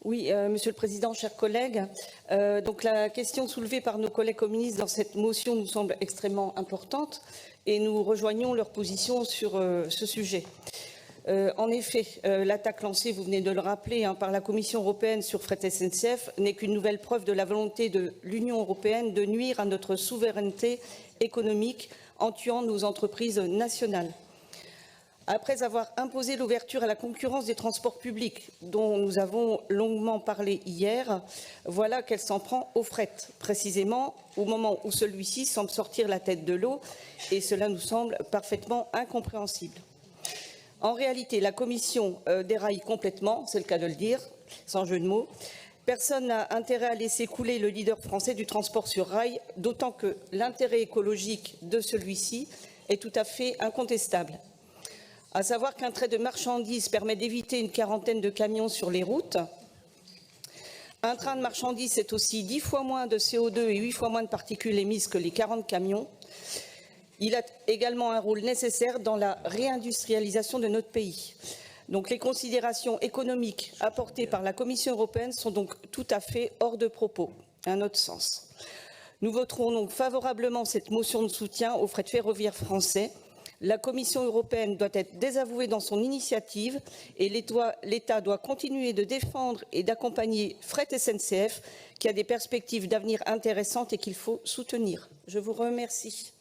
Oui, Monsieur le Président, chers collègues, donc la question soulevée par nos collègues communistes dans cette motion nous semble extrêmement importante et nous rejoignons leur position sur ce sujet. En effet, l'attaque lancée, vous venez de le rappeler, par la Commission européenne sur Fret SNCF n'est qu'une nouvelle preuve de la volonté de l'Union européenne de nuire à notre souveraineté économique en tuant nos entreprises nationales. Après avoir imposé l'ouverture à la concurrence des transports publics, dont nous avons longuement parlé hier, voilà qu'elle s'en prend au fret, précisément au moment où celui-ci semble sortir la tête de l'eau, et cela nous semble parfaitement incompréhensible. En réalité, la Commission déraille complètement, c'est le cas de le dire, sans jeu de mots. Personne n'a intérêt à laisser couler le leader français du transport sur rail, d'autant que l'intérêt écologique de celui-ci est tout à fait incontestable. À savoir qu'un trait de marchandises permet d'éviter une quarantaine de camions sur les routes. Un train de marchandises, c'est aussi 10 fois moins de CO2 et 8 fois moins de particules émises que les 40 camions. Il a également un rôle nécessaire dans la réindustrialisation de notre pays. Donc les considérations économiques apportées par la Commission européenne sont donc tout à fait hors de propos, à notre sens. Nous voterons donc favorablement cette motion de soutien au fret ferroviaire français. La Commission européenne doit être désavouée dans son initiative et l'État doit continuer de défendre et d'accompagner Fret SNCF qui a des perspectives d'avenir intéressantes et qu'il faut soutenir. Je vous remercie.